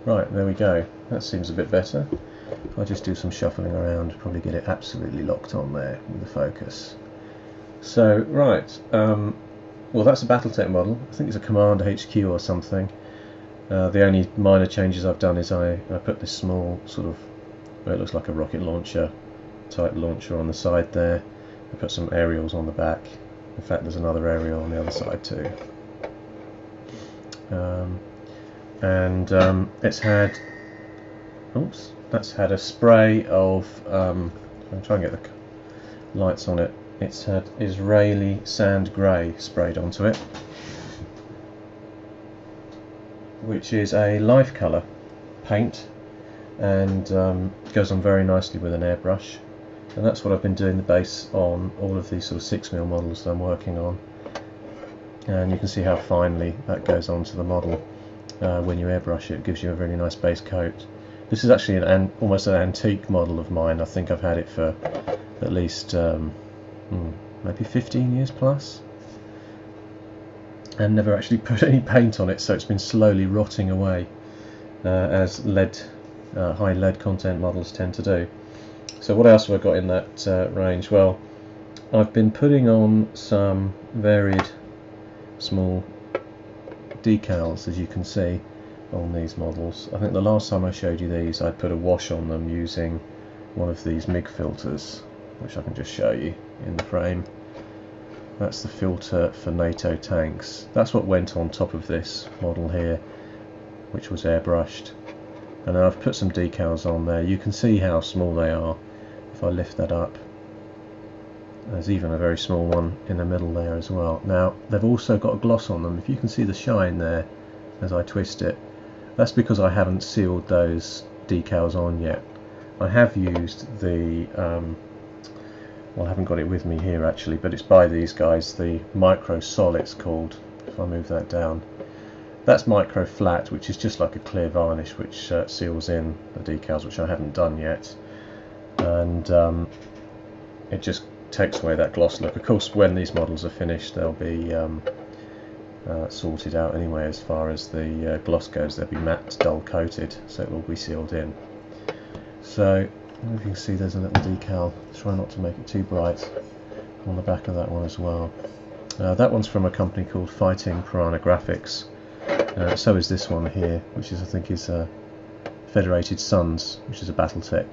Right, there we go. That seems a bit better. If I just do some shuffling around, probably get it absolutely locked on there with the focus. So, right, well, that's a Battletech model. I think it's a Command HQ or something. The only minor changes I've done is I put this small sort of, well, it looks like a rocket launcher type launcher on the side there. I put some aerials on the back. In fact, there's another aerial on the other side too. It's had, oops, that's had a spray of, I'm trying to get the lights on it. It's had Israeli sand grey sprayed onto it, which is a life colour paint, and goes on very nicely with an airbrush. And that's what I've been doing the base on all of these sort of 6mm models that I'm working on. And you can see how finely that goes onto the model when you airbrush it. It gives you a really nice base coat. This is actually almost an antique model of mine. I think I've had it for at least maybe 15 years plus, and never actually put any paint on it, so it's been slowly rotting away as high lead content models tend to do. So what else have I got in that range? Well, I've been putting on some varied small decals, as you can see on these models. I think the last time I showed you these, I put a wash on them using one of these MIG filters, which I can just show you in the frame. That's the filter for NATO tanks. That's what went on top of this model here, which was airbrushed. And then I've put some decals on there. You can see how small they are if I lift that up. There's even a very small one in the middle there as well. Now, they've also got a gloss on them. If you can see the shine there as I twist it, that's because I haven't sealed those decals on yet. I have used the, well, I haven't got it with me here actually, but it's by these guys, the Micro Sol it's called. If I move that down, that's Micro Flat, which is just like a clear varnish which seals in the decals, which I haven't done yet. And it just takes away that gloss look. Of course, when these models are finished, they'll be sorted out anyway as far as the gloss goes. They'll be matte dull coated, so it will be sealed in. So if you can see, there's a little decal. Try not to make it too bright on the back of that one as well. That one's from a company called Fighting Piranha Graphics. So is this one here, which is, I think, is Federated Suns, which is a Battletech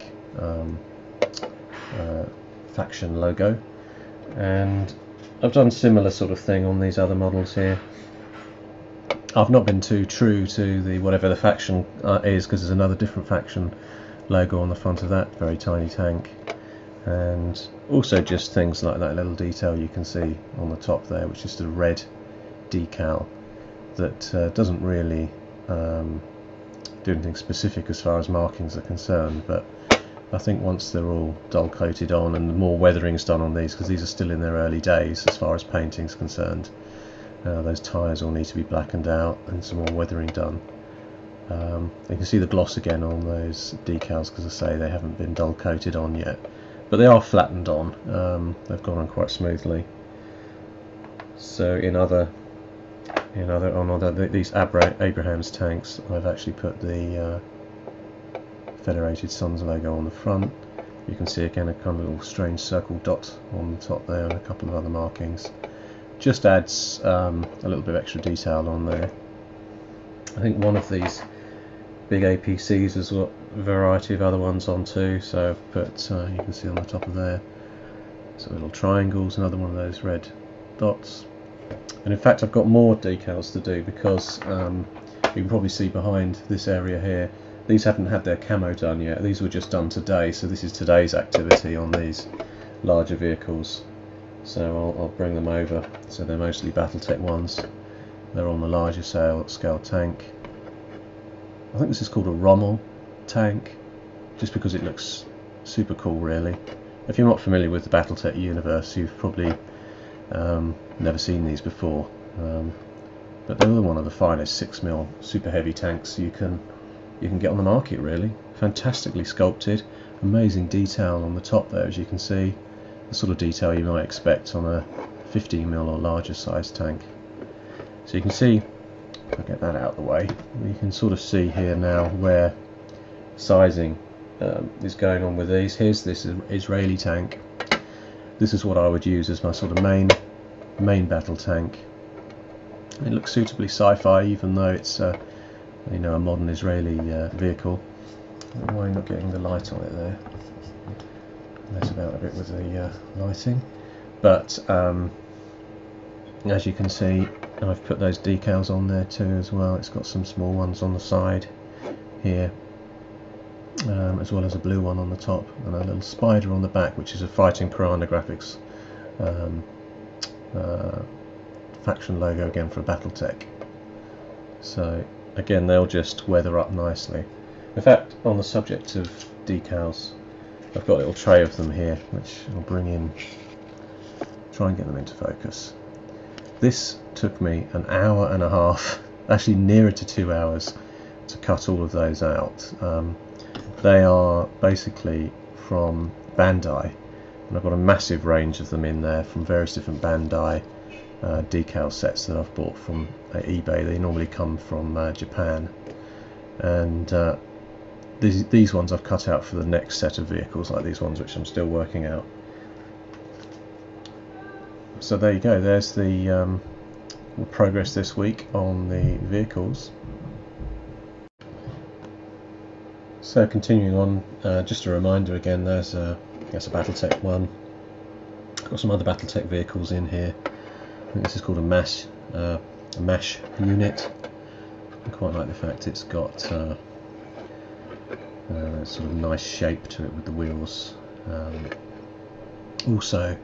faction logo. And I've done similar sort of thing on these other models here. I've not been too true to the whatever the faction is, because there's another different faction logo on the front of that very tiny tank, and also just things like that little detail you can see on the top there, which is the red decal that doesn't really do anything specific as far as markings are concerned, but I think once they're all dull coated on and the more weathering's done on these, because these are still in their early days as far as painting's concerned, those tyres all need to be blackened out and some more weathering done. You can see the gloss again on those decals, because I say they haven't been dull coated on yet, but they are flattened on. They've gone on quite smoothly. So on these Abraham's tanks, I've actually put the Federated Suns logo on the front. You can see again a kind of little strange circle dot on the top there, and a couple of other markings. Just adds a little bit of extra detail on there. I think one of these big APCs has got a variety of other ones on too, so I've put, you can see on the top of there, so little triangles, another one of those red dots. And in fact I've got more decals to do, because you can probably see behind this area here, these haven't had their camo done yet. These were just done today, so this is today's activity on these larger vehicles. So I'll bring them over. So they're mostly Battletech ones. They're on the larger scale tank. I think this is called a Rommel tank, just because it looks super cool really. If you're not familiar with the Battletech universe, you've probably never seen these before. But they're one of the finest 6mm super heavy tanks you can get on the market really. Fantastically sculpted, amazing detail on the top there, as you can see. The sort of detail you might expect on a 15mm or larger size tank. So you can see I'll get that out of the way. You can sort of see here now where sizing is going on with these. Here's this Israeli tank. This is what I would use as my sort of main battle tank. It looks suitably sci-fi, even though it's you know, a modern Israeli vehicle. Why not getting the light on it there? Mess about a bit with the lighting, but as you can see, I've put those decals on there too as well. It's got some small ones on the side here, as well as a blue one on the top, and a little spider on the back, which is a Fighting Piranha Graphics faction logo again for Battletech. So again, they'll just weather up nicely. In fact, on the subject of decals, I've got a little tray of them here, which I'll bring in, try and get them into focus. This took me an hour and a half, actually nearer to 2 hours, to cut all of those out. They are basically from Bandai, and I've got a massive range of them in there from various different Bandai decal sets that I've bought from eBay. They normally come from Japan, and these ones I've cut out for the next set of vehicles, like these ones which I'm still working out. So there you go, there's the progress this week on the vehicles. So continuing on, just a reminder again, there's a Battletech one. I've got some other Battletech vehicles in here. I think this is called a MASH unit. I quite like the fact it's got sort of nice shape to it with the wheels. Also,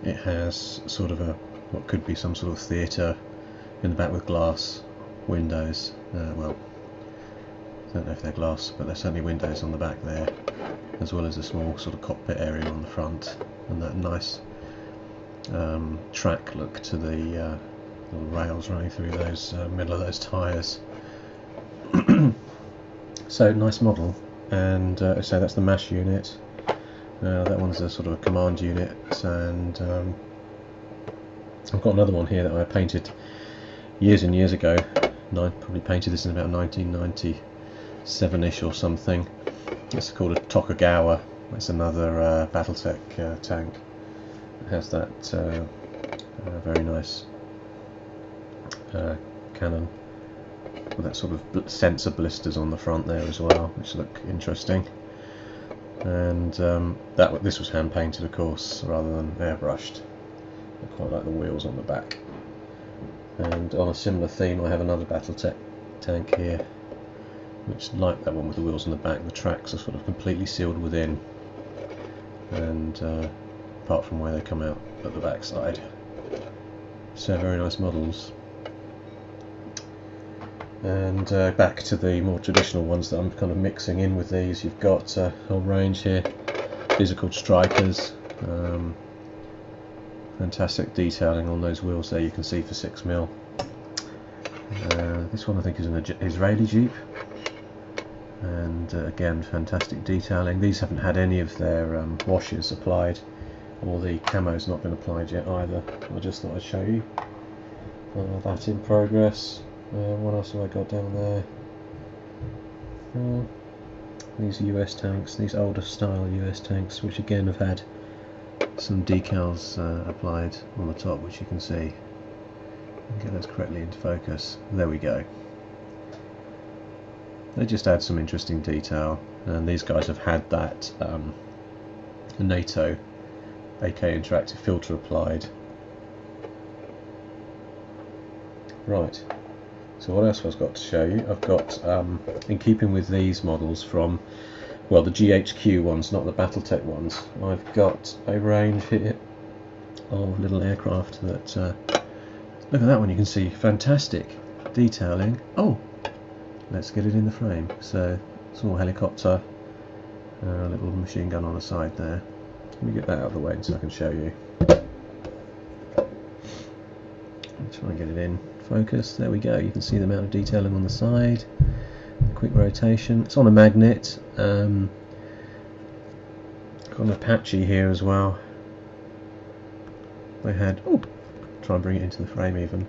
it has sort of what could be some sort of theatre in the back with glass windows. Well, I don't know if they're glass, but there's certainly windows on the back there, as well as a small sort of cockpit area on the front, and that nice track look to the little rails running through those middle of those tyres. So nice model, and so that's the MASH unit. That one's a sort of a command unit, and I've got another one here that I painted years and years ago. I probably painted this in about 1997-ish or something. It's called a Tokugawa. It's another Battletech tank. It has that very nice cannon with that sort of sensor blisters on the front there as well, which look interesting. And this was hand painted, of course, rather than airbrushed. I quite like the wheels on the back. And on a similar theme, I have another Battletech tank here, which, like that one with the wheels on the back, the tracks are sort of completely sealed within, and apart from where they come out at the back side. So very nice models. And back to the more traditional ones that I'm kind of mixing in with these. You've got a whole range here. These are called Strikers. Fantastic detailing on those wheels there, you can see, for 6mm. This one I think is an Israeli Jeep, and again, fantastic detailing. These haven't had any of their washes applied, or the camo's not been applied yet either. I just thought I'd show you that in progress. What else have I got down there? These US tanks, these older style US tanks, which again have had some decals applied on the top, which you can see. Get those correctly into focus. There we go. They just add some interesting detail, and these guys have had that NATO AK interactive filter applied. Right. So what else have I got to show you? I've got, in keeping with these models from, well, the GHQ ones, not the Battletech ones, I've got a range here of little aircraft that, look at that one, you can see fantastic detailing. Oh, let's get it in the frame. So, small helicopter, a little machine gun on the side there. Let me get that out of the way so I can show you. Try and get it in focus. There we go. You can see the amount of detailing on the side. Quick rotation. It's on a magnet. Got an Apache here as well. They had. Oh, try and bring it into the frame even.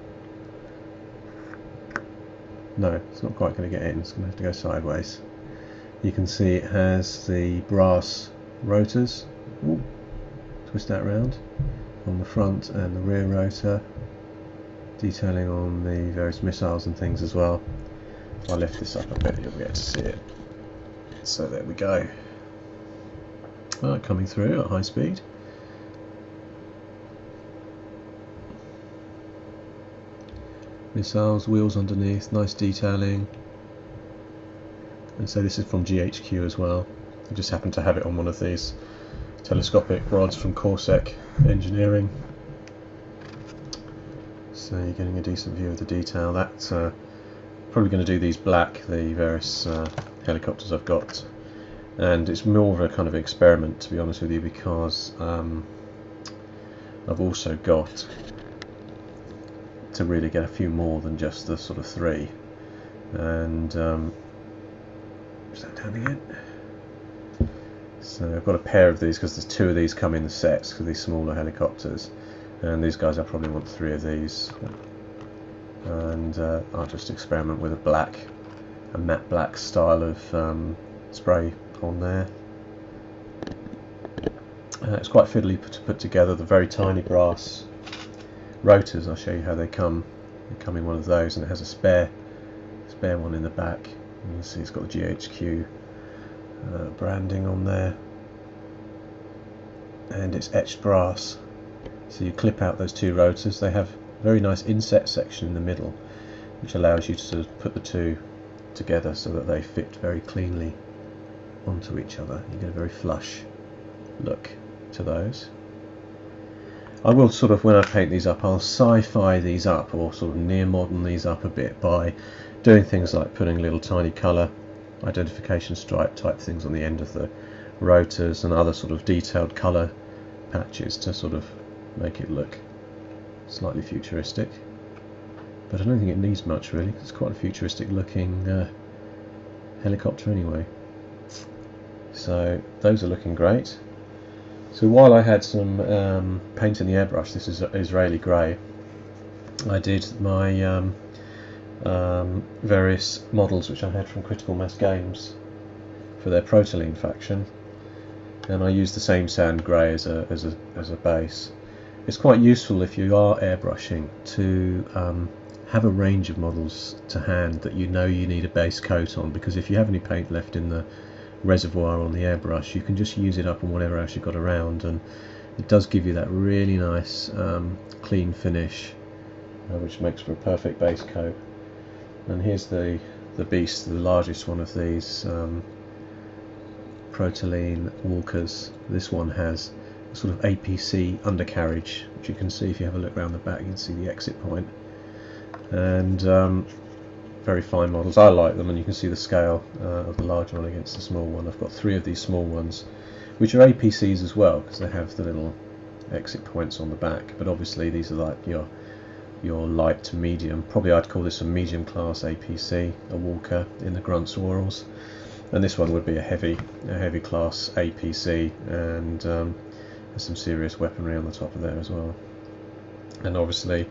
No, it's not quite going to get in, it's going to have to go sideways. You can see it has the brass rotors. Ooh, twist that round on the front and the rear rotor, detailing on the various missiles and things as well. If I lift this up a bit, you'll be able to see it. So there we go. Coming through at high speed. Missiles, wheels underneath, nice detailing. And so this is from GHQ as well. I just happen to have it on one of these telescopic rods from Corsec Engineering. So you're getting a decent view of the detail. That's probably going to do these black, the various helicopters I've got. And it's more of a kind of experiment, to be honest with you, because I've also got to really get a few more than just the sort of 3. And is that down again? So I've got a pair of these because there's 2 of these come in the sets for these smaller helicopters, and these guys I probably want 3 of these. And I'll just experiment with a matte black style of spray on there. It's quite fiddly to put together. The very tiny brass rotors, I'll show you how they come. They come in one of those, and it has a spare one in the back. You can see it's got the GHQ branding on there, and it's etched brass. So you clip out those 2 rotors. They have a very nice inset section in the middle, which allows you to sort of put the 2 together so that they fit very cleanly onto each other. You get a very flush look to those. I will sort of, when I paint these up, I'll sci-fi these up, or sort of near modern these up a bit by doing things like putting little tiny colour identification stripe type things on the end of the rotors and other sort of detailed colour patches to sort of make it look slightly futuristic. But I don't think it needs much really. It's quite a futuristic looking helicopter anyway. So those are looking great. So while I had some paint in the airbrush, this is Israeli grey, I did my various models which I had from Critical Mass Games for their Protoline faction, and I used the same sand grey as a base. It's quite useful if you are airbrushing to have a range of models to hand that you know you need a base coat on, because if you have any paint left in the reservoir on the airbrush, you can just use it up on whatever else you've got around, and it does give you that really nice clean finish, which makes for a perfect base coat. And here's the beast, the largest one of these Protoline walkers. This one has a sort of APC undercarriage, which you can see if you have a look around the back. You can see the exit point, and very fine models. I like them, and you can see the scale of the large one against the small one. I've got 3 of these small ones, which are APCs as well, because they have the little exit points on the back. But obviously these are like your light to medium. Probably I'd call this a medium class APC, a Walker in the Grunts Orals, and this one would be a heavy class APC, and there's some serious weaponry on the top of there as well. And obviously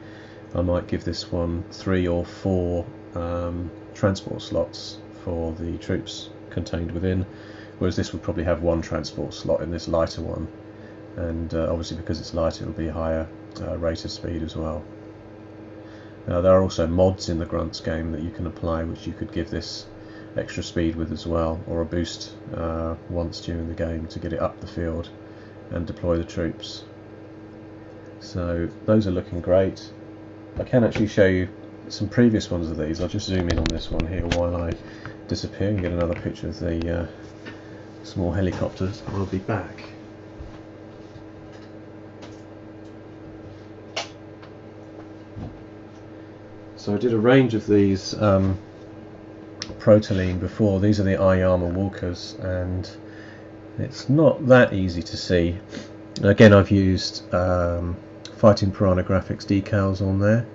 I might give this one 3 or 4 transport slots for the troops contained within, whereas this would probably have 1 transport slot in this lighter one, and obviously because it's lighter it'll be higher rate of speed as well. There are also mods in the Grunts game that you can apply, which you could give this extra speed with as well, or a boost once during the game to get it up the field and deploy the troops. So those are looking great. I can actually show you some previous ones of these. I'll just zoom in on this one here while I disappear and get another picture of the small helicopters. I'll be back. So I did a range of these Protoline before. These are the eye armor walkers, and it's not that easy to see. Again, I've used Fighting Piranha Graphics decals on there,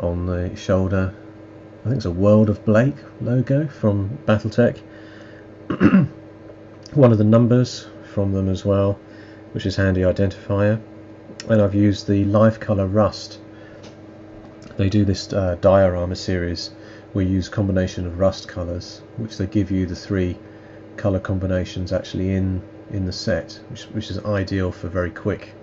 on the shoulder. I think it's a World of Blake logo from Battletech. One of the numbers from them as well, which is handy identifier. And I've used the Live Color Rust. They do this diorama series we use a combination of rust colours, which they give you the 3 colour combinations actually in the set, which is ideal for very quick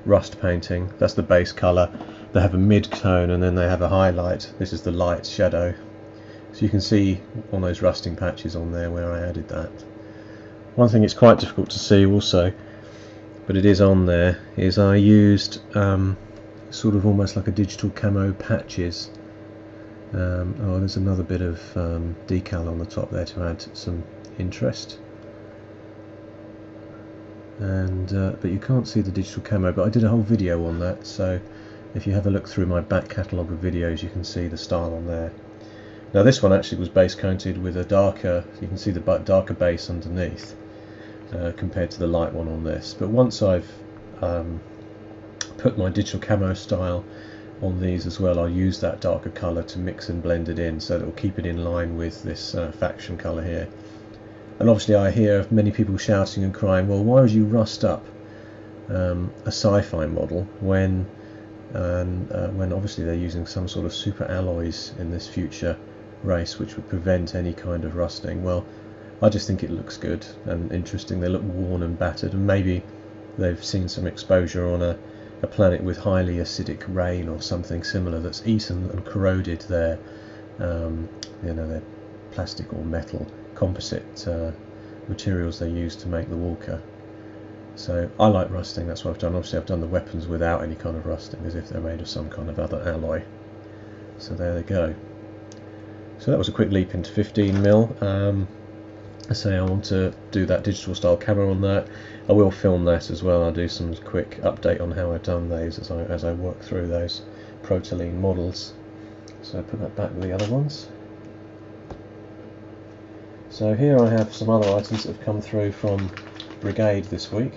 rust painting. That's the base colour. They have a mid-tone and then they have a highlight. This is the light shadow. So you can see on those rusting patches on there where I added that. One thing it's quite difficult to see also, but it is on there, is I used sort of almost like a digital camo patches. Oh, there's another bit of decal on the top there to add some interest. And but you can't see the digital camo, but I did a whole video on that, so if you have a look through my back catalogue of videos you can see the style on there. Now this one actually was base coated with a darker, you can see the darker base underneath compared to the light one on this, but once I've put my digital camo style on these as well, I'll use that darker colour to mix and blend it in so that it will keep it in line with this faction colour here. And obviously I hear many people shouting and crying, well, why would you rust up a sci-fi model when obviously they're using some sort of super alloys in this future race which would prevent any kind of rusting? Well, I just think it looks good and interesting. They look worn and battered, and maybe they've seen some exposure on a planet with highly acidic rain or something similar that's eaten and corroded their their plastic or metal composite materials they use to make the walker. So I like rusting, that's what I've done. Obviously I've done the weapons without any kind of rusting, as if they're made of some kind of other alloy. So there they go. So that was a quick leap into 15mm. I say I want to do that digital style camera on that. I will film that as well. I'll do some quick update on how I've done those as I work through those Protoline models. So I put that back with the other ones. So here I have some other items that have come through from Brigade this week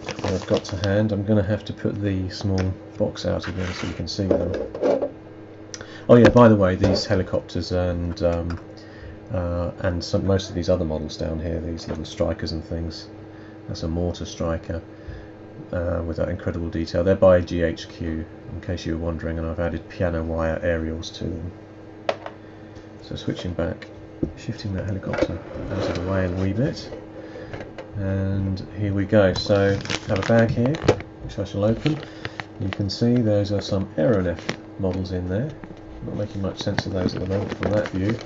that I've got to hand. I'm going to have to put the small box out again so you can see them. Oh yeah, by the way, these helicopters and most of these other models down here, these little strikers and things, that's a mortar striker with that incredible detail. They're by GHQ, in case you were wondering, and I've added piano wire aerials to them. So switching back, shifting that helicopter out of the way a wee bit, and here we go. So I have a bag here which I shall open. You can see those are some Aeronef models in there. Not making much sense of those at the moment from that view,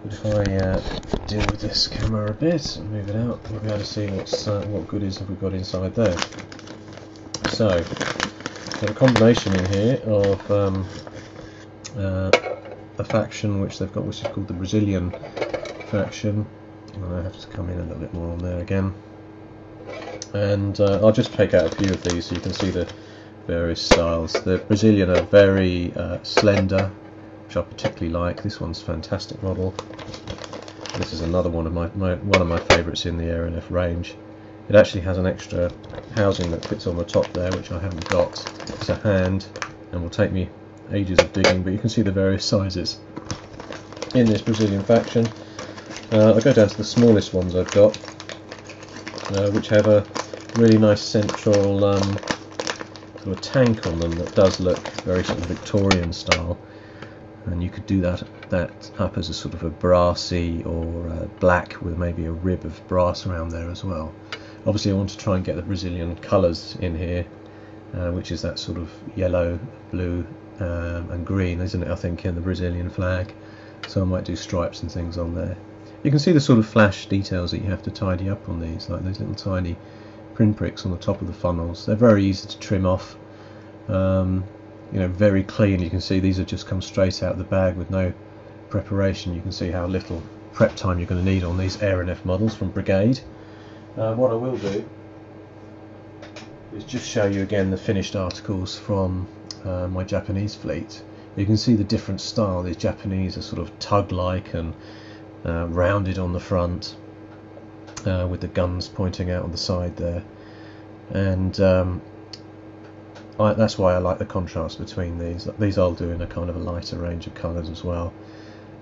but if I deal with this camera a bit and move it out, we'll be able to see what goodies have we got inside there. So got a combination in here of a faction which they've got, which is called the Brazilian faction. And I have to come in a little bit more on there again, and I'll just take out a few of these so you can see the various styles. The Brazilian are very slender, which I particularly like. This one's a fantastic model. This is another one of my favourites in the Aeronef range. It actually has an extra housing that fits on the top there, which I haven't got. It's a hand, and will take me ages of digging, but you can see the various sizes in this Brazilian faction. I'll go down to the smallest ones I've got, which have a really nice central sort of tank on them that does look very sort of Victorian style, and you could do that up as a sort of a brassy or black with maybe a rib of brass around there as well. Obviously I want to try and get the Brazilian colours in here, which is that sort of yellow, blue and green, isn't it, I think, in the Brazilian flag. So I might do stripes and things on there. You can see the sort of flash details that you have to tidy up on these, like those little tiny pinpricks on the top of the funnels. They're very easy to trim off, you know, very clean. You can see these have just come straight out of the bag with no preparation. You can see how little prep time you're going to need on these Aeronef models from Brigade. What I will do is just show you again the finished articles from my Japanese fleet. You can see the different style. These Japanese are sort of tug-like and rounded on the front, with the guns pointing out on the side there, and that's why I like the contrast between these. These I'll do in a kind of a lighter range of colours as well,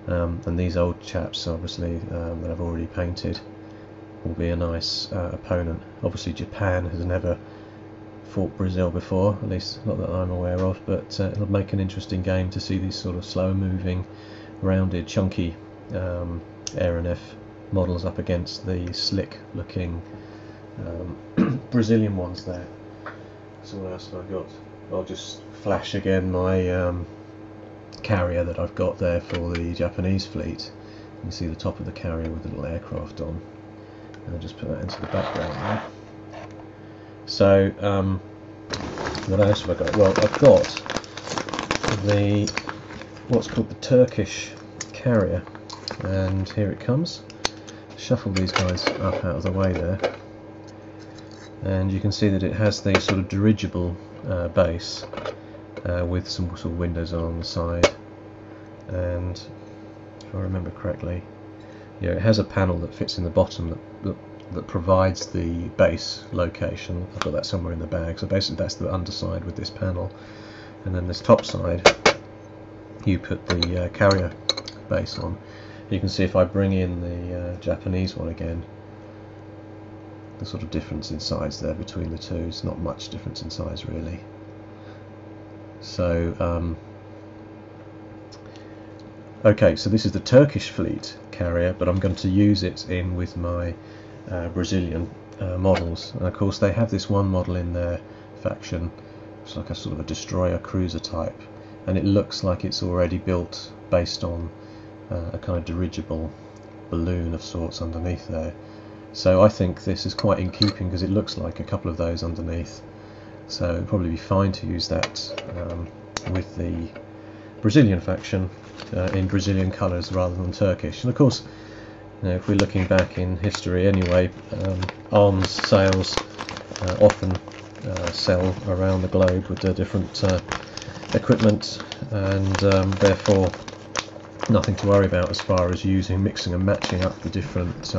and these old chaps obviously that I've already painted will be a nice opponent. Obviously Japan has never fought Brazil before, at least not that I'm aware of, but it'll make an interesting game to see these sort of slow moving rounded, chunky Aeronef models up against the slick looking Brazilian ones there. So what else have I got? I'll just flash again my carrier that I've got there for the Japanese fleet. You can see the top of the carrier with a little aircraft on, and I'll just put that into the background there. So what else have I got? Well, I've got the what's called the Turkish carrier, and here it comes. Shuffle these guys up out of the way there, and you can see that it has the sort of dirigible base with some sort of windows along the side, and if I remember correctly, yeah, it has a panel that fits in the bottom that provides the base location. I've got that somewhere in the bag. So basically that's the underside with this panel, and then this top side you put the carrier base on. You can see if I bring in the Japanese one again, the sort of difference in size there between the two. It's not much difference in size really. So okay, so this is the Turkish fleet carrier, but I'm going to use it in with my Brazilian models. And of course they have this one model in their faction. It's like a sort of a destroyer cruiser type, and it looks like it's already built based on a kind of dirigible balloon of sorts underneath there. So I think this is quite in keeping because it looks like a couple of those underneath. So it'd probably be fine to use that with the Brazilian faction in Brazilian colours rather than Turkish. And of course, you know, if we're looking back in history anyway, arms sales often sell around the globe with the different equipment, and therefore nothing to worry about as far as mixing and matching up the different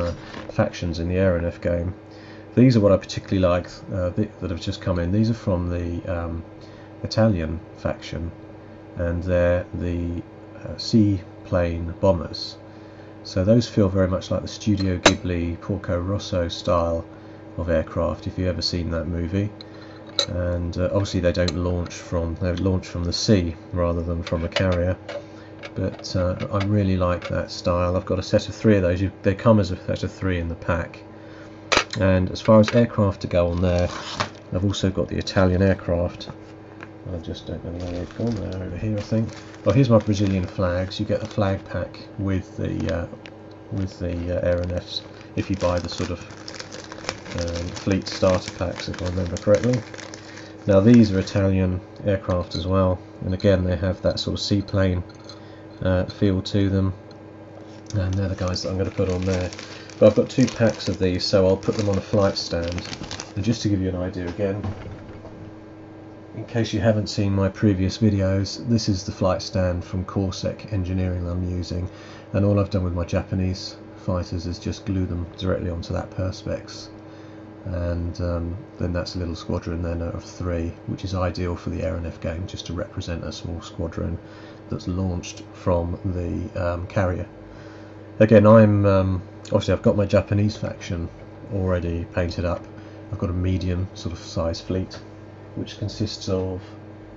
factions in the Aeronef game. These are what I particularly like that have just come in. These are from the Italian faction, and they're the seaplane bombers. So those feel very much like the Studio Ghibli Porco Rosso style of aircraft, if you've ever seen that movie. And obviously they don't launch from, they launch from the sea rather than from a carrier. But I really like that style. I've got a set of 3 of those. They come as a set of 3 in the pack. And as far as aircraft to go on there, I've also got the Italian aircraft. I just don't know where they've gone. They're over here, I think. Well, here's my Brazilian flags. You get a flag pack with the Aeronefs if you buy the sort of fleet starter packs, if I remember correctly. Now these are Italian aircraft as well, and again they have that sort of seaplane feel to them, and they're the guys that I'm going to put on there. But I've got 2 packs of these, so I'll put them on a flight stand. And just to give you an idea again, in case you haven't seen my previous videos, this is the flight stand from Corsec Engineering that I'm using, and all I've done with my Japanese fighters is just glue them directly onto that perspex, and then that's a little squadron then of 3, which is ideal for the Aeronef game, just to represent a small squadron that's launched from the carrier. Again, I'm obviously I've got my Japanese faction already painted up. I've got a medium sort of size fleet, which consists of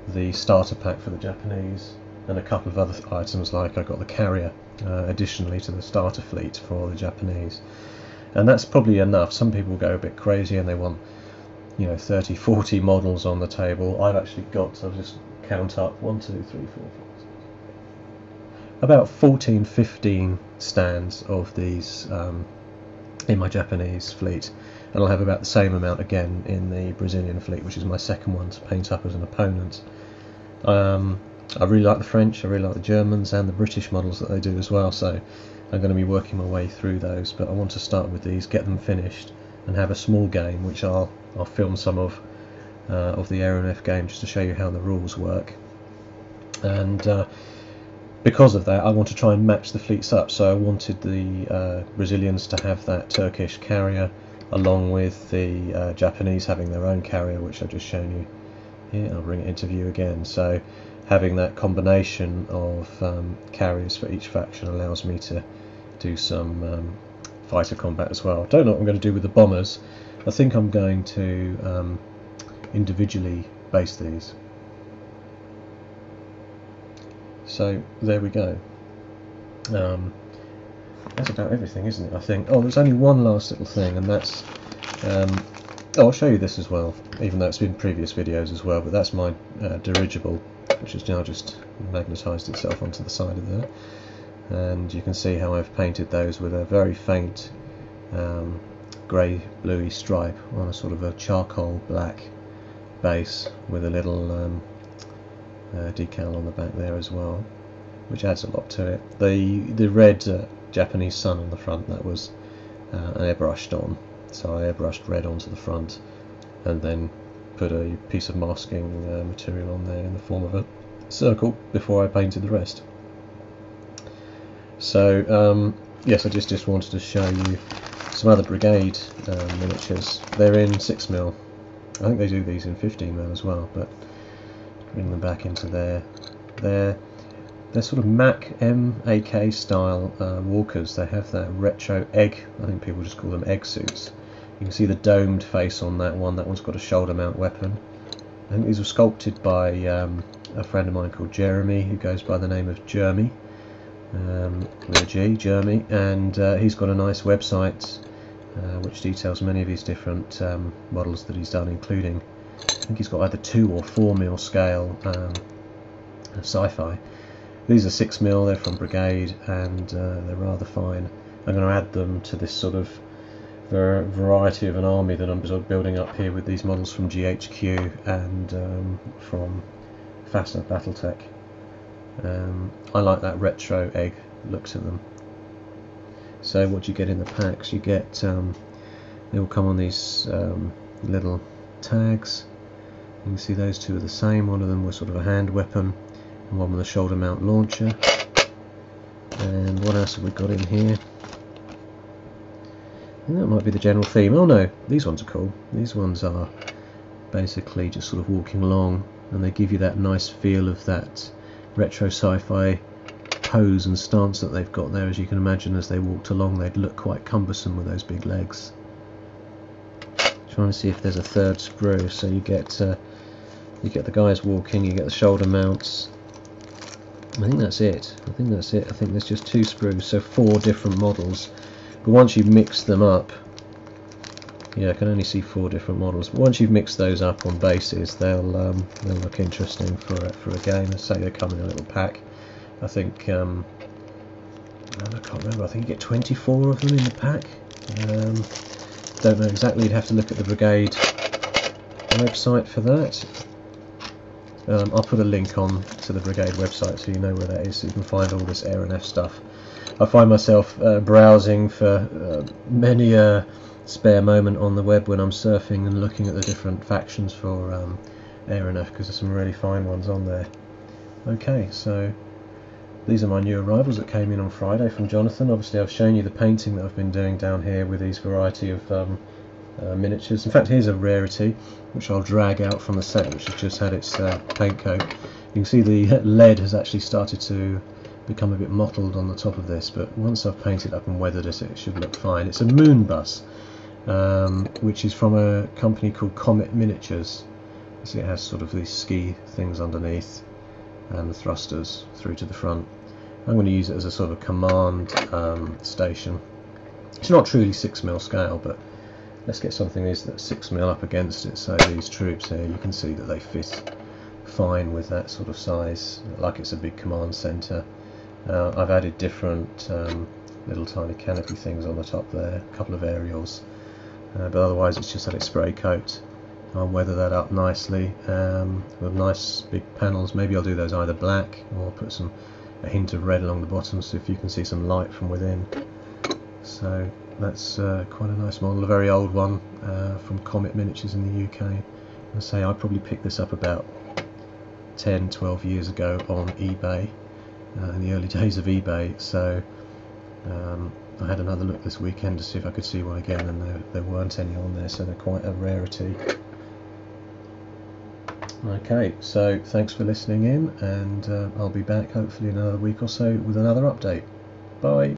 the starter pack for the Japanese and a couple of other items, like I've got the carrier additionally to the starter fleet for the Japanese, and that's probably enough. Some people go a bit crazy and they want, you know, 30, 40 models on the table. I've actually got, I'll just count up, 1, 2, 3, 4, 5, 6, about 14, 15 stands of these in my Japanese fleet, and I'll have about the same amount again in the Brazilian fleet, which is my second one to paint up as an opponent. I really like the French, I really like the Germans and the British models that they do as well, so I'm going to be working my way through those, but I want to start with these, get them finished, and have a small game which I'll film some of the Aeronef game just to show you how the rules work. And because of that, I want to try and match the fleets up, so I wanted the Brazilians to have that Turkish carrier along with the Japanese having their own carrier, which I've just shown you here. I'll bring it into view again. So having that combination of carriers for each faction allows me to do some fighter combat as well. I don't know what I'm going to do with the bombers. I think I'm going to individually base these. So there we go. That's about everything, isn't it, I think? Oh, there's only one last little thing, and that's... oh, I'll show you this as well, even though it's been in previous videos as well, but that's my dirigible, which has now just magnetised itself onto the side of there. And you can see how I've painted those with a very faint grey bluey stripe on a sort of a charcoal black base with a little decal on the back there as well, which adds a lot to it. The red Japanese sun on the front, that was airbrushed on, so I airbrushed red onto the front and then put a piece of masking material on there in the form of a circle before I painted the rest. So yes, I just wanted to show you some other brigade miniatures. They're in 6mm. I think they do these in 15mm as well, but bring them back into there. They're sort of MAK style walkers. They have that retro egg, I think people just call them egg suits. You can see the domed face on that one. That one's got a shoulder mount weapon. I think these were sculpted by a friend of mine called Jeremy, who goes by the name of Jeremy, with a G, Jeremy, and he's got a nice website which details many of his different models that he's done, including, I think he's got either 2 or 4mm scale sci-fi. These are 6mm, they're from Brigade, and they're rather fine. I'm going to add them to this sort of variety of an army that I'm sort of building up here with these models from GHQ and from Battletech. I like that retro egg look to them. So what you get in the packs, you get, they will come on these little tags. You can see those two are the same. One of them was sort of a hand weapon, and one with a shoulder mount launcher. And what else have we got in here? I think that might be the general theme. Oh no, these ones are cool. These ones are basically just sort of walking along, and they give you that nice feel of that retro sci-fi pose and stance that they've got there. As you can imagine, as they walked along, they'd look quite cumbersome with those big legs. Trying to see if there's a third sprue. So you get the guys walking, you get the shoulder mounts. I think that's it. I think there's just 2 sprues, so 4 different models. But once you mix them up, yeah, I can only see 4 different models. But once you've mixed those up on bases, they'll look interesting for a game. Let's say they come in a little pack. I think I can't remember. I think you get 24 of them in the pack. Don't know exactly. You'd have to look at the Brigade website for that. I'll put a link on to the Brigade website so you know where that is, so you can find all this Aeronef stuff. I find myself browsing for many a spare moment on the web when I'm surfing and looking at the different factions for Aeronef, because there's some really fine ones on there. Okay, so these are my new arrivals that came in on Friday from Jonathan. Obviously I've shown you the painting that I've been doing down here with these variety of miniatures. In fact, here's a rarity which I'll drag out from the set, which has just had its paint coat. You can see the lead has actually started to become a bit mottled on the top of this, but once I've painted up and weathered it, it should look fine. It's a moon bus, which is from a company called Comet Miniatures. See, it has sort of these ski things underneath and the thrusters through to the front. I'm going to use it as a sort of command station. It's not truly 6mm scale, but let's get something that's 6mm up against it. So these troops here, you can see that they fit fine with that sort of size, like it's a big command centre. I've added different little tiny canopy things on the top there, a couple of aerials, but otherwise it's just had its spray coat. I'll weather that up nicely with nice big panels. Maybe I'll do those either black or put a hint of red along the bottom so if you can see some light from within. So that's quite a nice model, a very old one from Comet Miniatures in the UK. I say I probably picked this up about 10-12 years ago on eBay, in the early days of eBay, so I had another look this weekend to see if I could see one again, and there weren't any on there, so they're quite a rarity. Okay, so thanks for listening in, and I'll be back hopefully in another week or so with another update. Bye!